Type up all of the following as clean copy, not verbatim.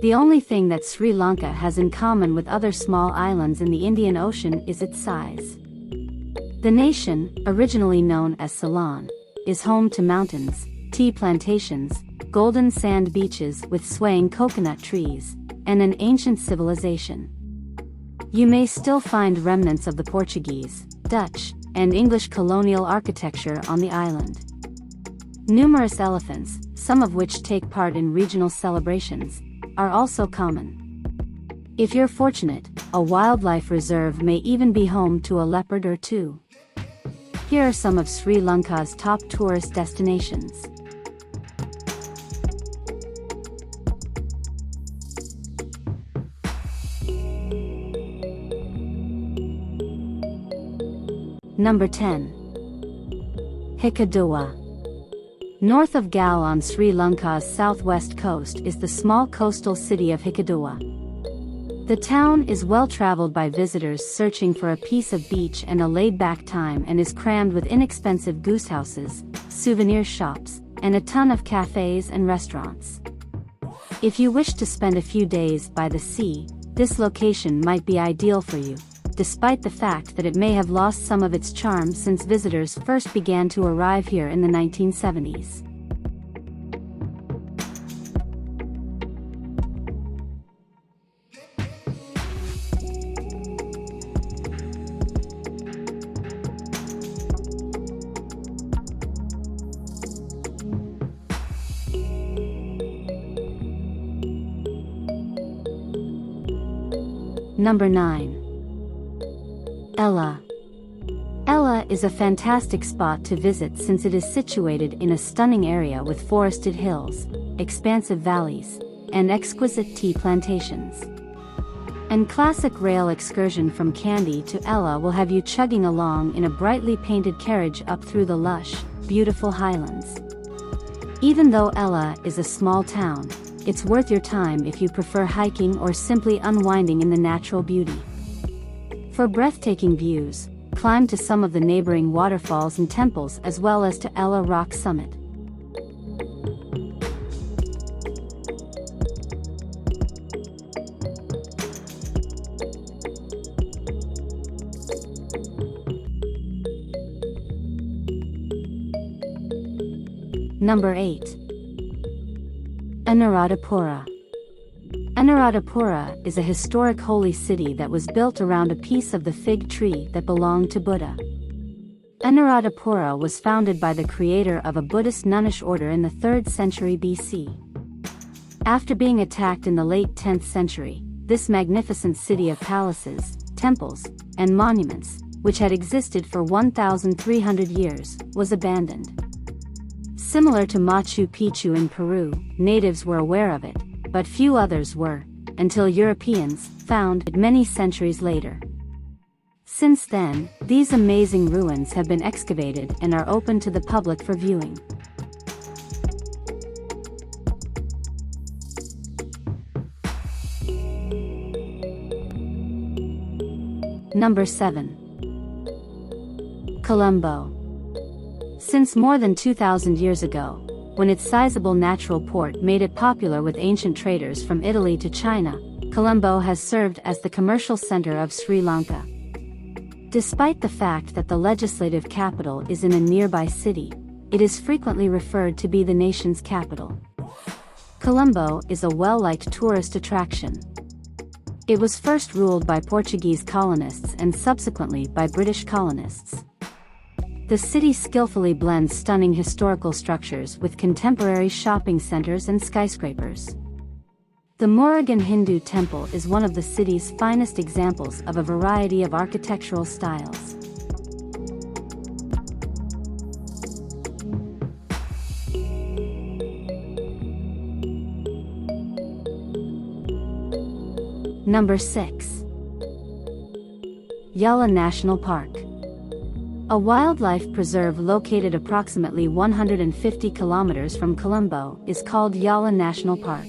The only thing that Sri Lanka has in common with other small islands in the Indian Ocean is its size. The nation, originally known as Ceylon, is home to mountains, tea plantations, golden sand beaches with swaying coconut trees, and an ancient civilization. You may still find remnants of the Portuguese, Dutch, and English colonial architecture on the island. Numerous elephants, some of which take part in regional celebrations, are also common. If you're fortunate, a wildlife reserve may even be home to a leopard or two. Here are some of Sri Lanka's top tourist destinations. Number 10. Hikkaduwa. North of Galle on Sri Lanka's southwest coast is the small coastal city of Hikkaduwa. The town is well traveled by visitors searching for a piece of beach and a laid-back time, and is crammed with inexpensive goosehouses, souvenir shops, and a ton of cafes and restaurants. If you wish to spend a few days by the sea, this location might be ideal for you, despite the fact that it may have lost some of its charm since visitors first began to arrive here in the 1970s. Number 9. Yala. Yala is a fantastic spot to visit since it is situated in a stunning area with forested hills, expansive valleys, and exquisite tea plantations. An classic rail excursion from Kandy to Yala will have you chugging along in a brightly painted carriage up through the lush, beautiful highlands. Even though Yala is a small town, it's worth your time if you prefer hiking or simply unwinding in the natural beauty. For breathtaking views, climb to some of the neighboring waterfalls and temples as well as to Yala Rock Summit. Number 8. Anuradhapura. Anuradhapura is a historic holy city that was built around a piece of the fig tree that belonged to Buddha. Anuradhapura was founded by the creator of a Buddhist nunnish order in the 3rd century BC. After being attacked in the late 10th century, this magnificent city of palaces, temples, and monuments, which had existed for 1,300 years, was abandoned. Similar to Machu Picchu in Peru, natives were aware of it, but few others were, until Europeans found it many centuries later. Since then, these amazing ruins have been excavated and are open to the public for viewing. Number 7. Colombo. Since more than 2,000 years ago, when its sizable natural port made it popular with ancient traders from Italy to China, Colombo has served as the commercial center of Sri Lanka. Despite the fact that the legislative capital is in a nearby city, it is frequently referred to be the nation's capital. Colombo is a well-liked tourist attraction. It was first ruled by Portuguese colonists and subsequently by British colonists. The city skillfully blends stunning historical structures with contemporary shopping centers and skyscrapers. The Murugan Hindu temple is one of the city's finest examples of a variety of architectural styles. Number 6. Yala National Park. A wildlife preserve located approximately 150 kilometers from Colombo is called Yala National Park.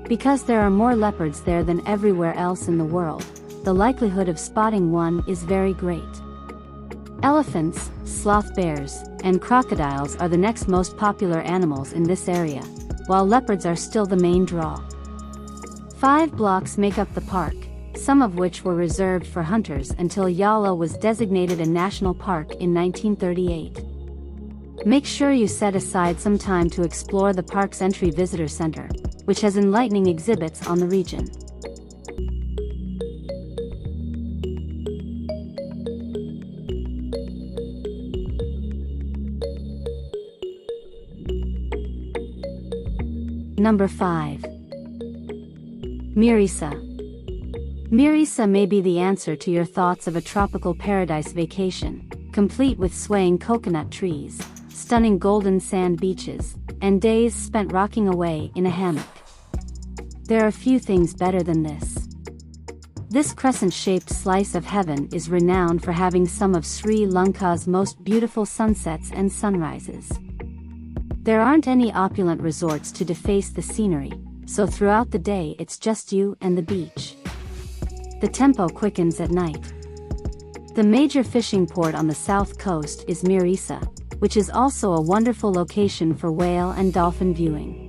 Because there are more leopards there than everywhere else in the world, the likelihood of spotting one is very great. Elephants, sloth bears, and crocodiles are the next most popular animals in this area, while leopards are still the main draw. 5 blocks make up the park, some of which were reserved for hunters until Yala was designated a national park in 1938. Make sure you set aside some time to explore the park's entry visitor center, which has enlightening exhibits on the region. Number 5. Mirissa. Mirissa may be the answer to your thoughts of a tropical paradise vacation, complete with swaying coconut trees, stunning golden sand beaches, and days spent rocking away in a hammock. There are few things better than this. This crescent-shaped slice of heaven is renowned for having some of Sri Lanka's most beautiful sunsets and sunrises. There aren't any opulent resorts to deface the scenery, so throughout the day it's just you and the beach. The tempo quickens at night. The major fishing port on the south coast is Mirissa, which is also a wonderful location for whale and dolphin viewing.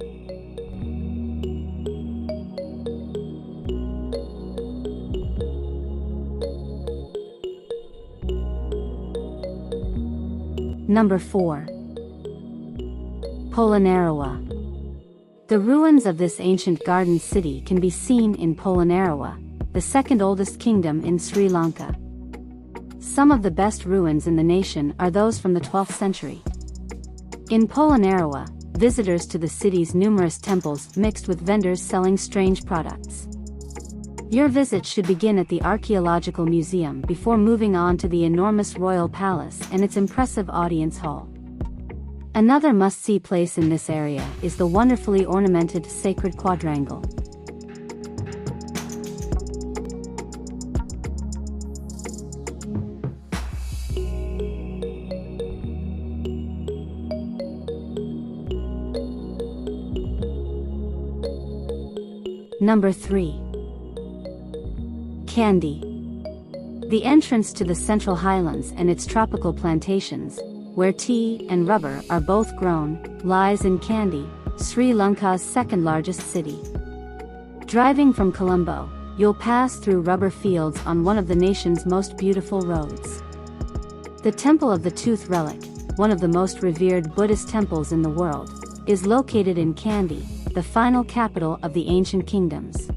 Number 4. Polonnaruwa. The ruins of this ancient garden city can be seen in Polonnaruwa, the second oldest kingdom in Sri Lanka. Some of the best ruins in the nation are those from the 12th century. In Polonnaruwa, visitors to the city's numerous temples mixed with vendors selling strange products. Your visit should begin at the Archaeological Museum before moving on to the enormous Royal Palace and its impressive audience hall. Another must-see place in this area is the wonderfully ornamented Sacred Quadrangle. Number 3. Kandy. The entrance to the Central Highlands and its tropical plantations, where tea and rubber are both grown, lies in Kandy, Sri Lanka's second-largest city. Driving from Colombo, you'll pass through rubber fields on one of the nation's most beautiful roads. The Temple of the Tooth Relic, one of the most revered Buddhist temples in the world, is located in Kandy, the final capital of the ancient kingdoms.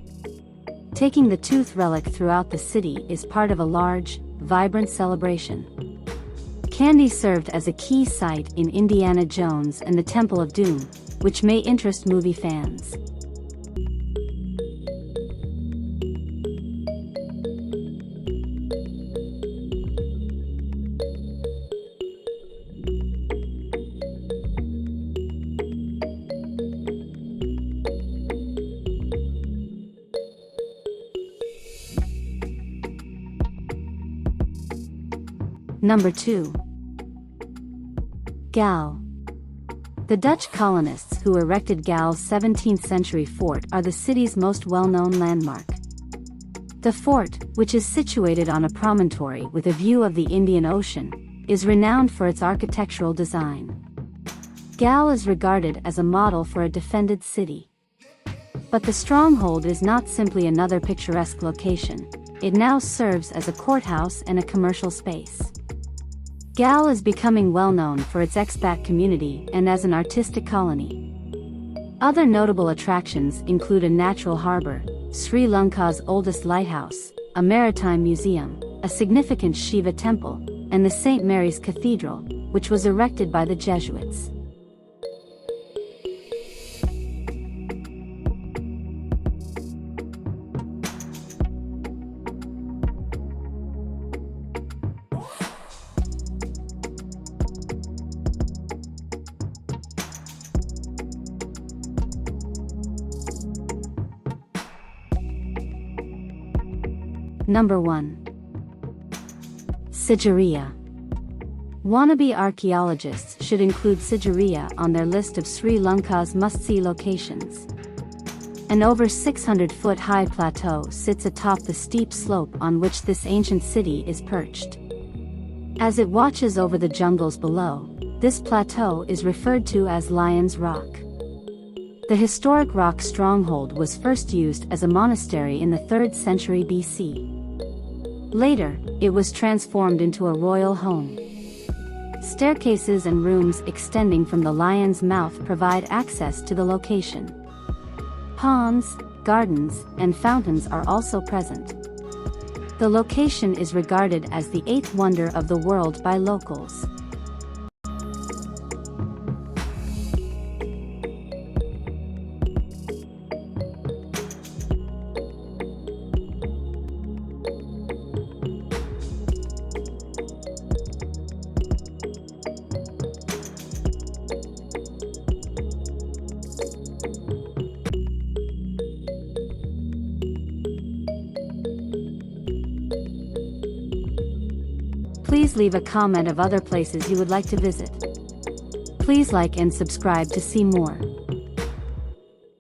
Taking the tooth relic throughout the city is part of a large, vibrant celebration. Kandy served as a key site in Indiana Jones and the Temple of Doom, which may interest movie fans. Number 2. Galle. The Dutch colonists who erected Galle's 17th-century fort are the city's most well-known landmark. The fort, which is situated on a promontory with a view of the Indian Ocean, is renowned for its architectural design. Galle is regarded as a model for a defended city. But the stronghold is not simply another picturesque location, it now serves as a courthouse and a commercial space. Galle is becoming well known for its expat community and as an artistic colony. Other notable attractions include a natural harbor, Sri Lanka's oldest lighthouse, a maritime museum, a significant Shiva temple, and the St. Mary's Cathedral, which was erected by the Jesuits. Number 1. Sigiriya. Wannabe archaeologists should include Sigiriya on their list of Sri Lanka's must-see locations. An over 600-foot high plateau sits atop the steep slope on which this ancient city is perched. As it watches over the jungles below, this plateau is referred to as Lion's Rock. The historic rock stronghold was first used as a monastery in the 3rd century BC. Later, it was transformed into a royal home. Staircases and rooms extending from the lion's mouth provide access to the location. Ponds, gardens, and fountains are also present. The location is regarded as the 8th wonder of the world by locals. Please leave a comment of other places you would like to visit. Please like and subscribe to see more.